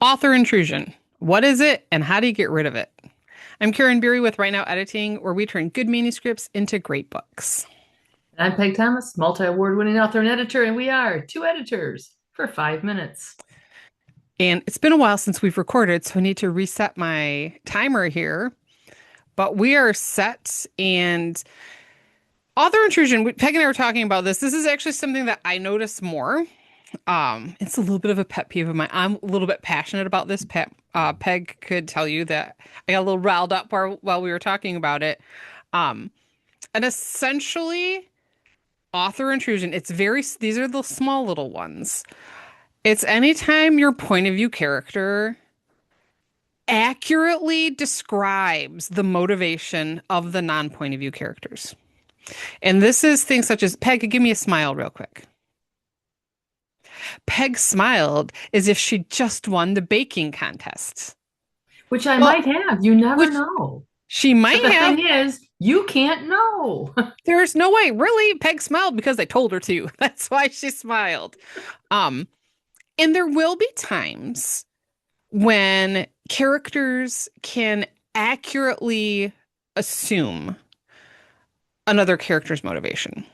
Author intrusion. What is it and how do you get rid of it? I'm Karin with Right Now Editing, where we turn good manuscripts into great books. I'm Peg Thomas, multi-award winning author and editor, and we are two editors for 5 minutes. And it's been a while since we've recorded, so I need to reset my timer here. But we are set and author intrusion. Peg and I were talking about this. This is actually something that I notice more. It's a little bit of a pet peeve of mine. I'm a little bit passionate about this. Peg could tell you that I got a little riled up while we were talking about it. Um, and essentially, author intrusion, these are the small little ones. It's anytime your point of view character accurately describes the motivation of the non-point of view characters. And this is things such as Peg, give me a smile real quick. Peg smiled as if she just won the baking contest. Which I Well, might have. You never which know. she But might the have. thing is, you can't know. There's no way. Really, Peg smiled because I told her to. That's why she smiled. Um, and there will be times when characters can accurately assume another character's motivation.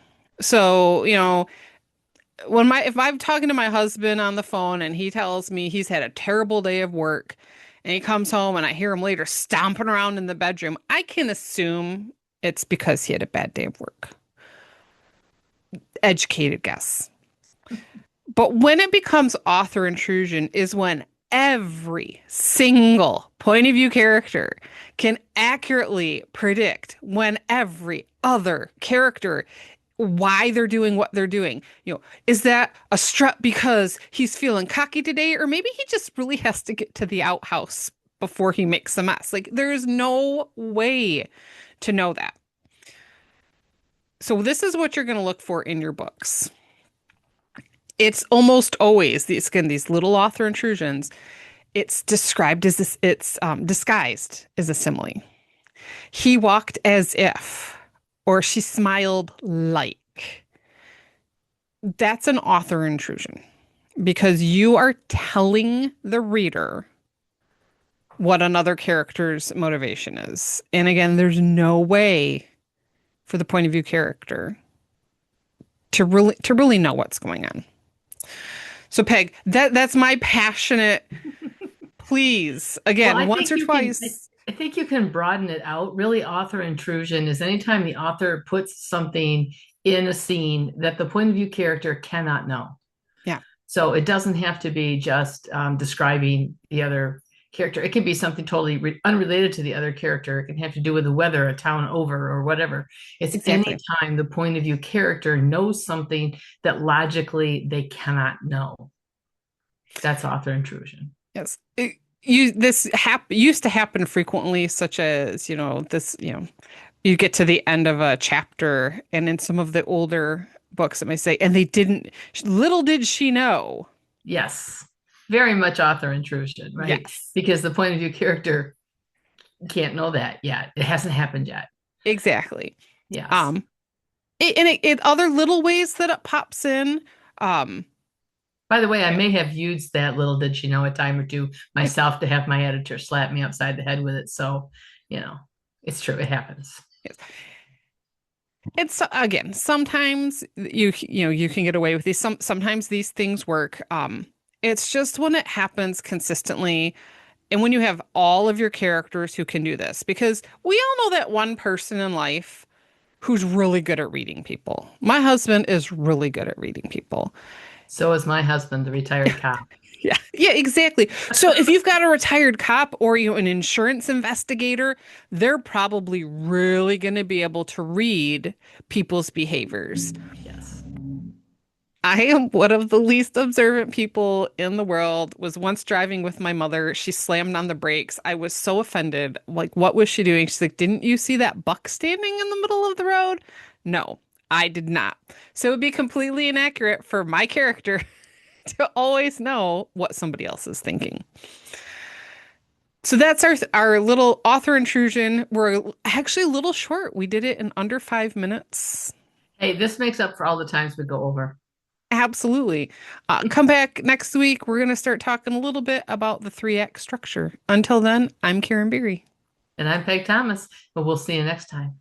So, if I'm talking to my husband on the phone and he tells me he's had a terrible day of work and he comes home and I hear him later stomping around in the bedroom, I can assume it's because he had a bad day of work. Educated guess. But when it becomes author intrusion is when every single point of view character can accurately predict when every other character why they're doing what they're doing. Is that a strut because he's feeling cocky today, or maybe he just really has to get to the outhouse before he makes a mess? Like, there is no way to know that. So this is what you're going to look for in your books. It's almost always these little author intrusions. It's described as this, it's disguised as a simile. He walked as if, or she smiled like. That's an author intrusion because you are telling the reader what another character's motivation is. And again, there's no way for the point of view character to really know what's going on. So Peg, that's my passionate please. Well, Again, I once think or you can. twice. I think you can broaden it out. Really, author intrusion is anytime the author puts something in a scene that the point of view character cannot know. Yeah, So it doesn't have to be just describing the other character. It can be something totally unrelated to the other character. It can have to do with the weather, a town over, or whatever. It's any exactly. time the point of view character knows something that logically they cannot know. That's author intrusion. Yes. Used to happen frequently, such as, you get to the end of a chapter, and in some of the older books it may say, and they didn't, little did she know. Yes, very much author intrusion, right? Yes, Because the point of view character can't know that yet. It hasn't happened yet. exactly. Yes. Um, it other little ways that it pops in. Um, By the way, I yeah, may have used that little did she know a time or two myself to have my editor slap me upside the head with it. So, you know, it's true. It happens. yes. It's again, sometimes you can get away with these. Sometimes these things work. It's just when it happens consistently and when you have all of your characters who can do this, because we all know that one person in life who's really good at reading people. My husband is really good at reading people. So is my husband, the retired cop. Yeah, yeah, exactly. So if you've got a retired cop or an insurance investigator, they're probably really going to be able to read people's behaviors. Yes. I am one of the least observant people in the world. Was once driving with my mother. She slammed on the brakes. I was so offended. Like, what was she doing? She's like, "Didn't you see that buck standing in the middle of the road?" No, I did not. So it would be completely inaccurate for my character to always know what somebody else is thinking. So that's our little author intrusion. We're actually a little short. We did it in under 5 minutes. Hey, this makes up for all the times we go over. Absolutely. Come back next week. We're going to start talking a little bit about the three act structure. Until then, I'm Karen Beery. And I'm Peg Thomas, but we'll see you next time.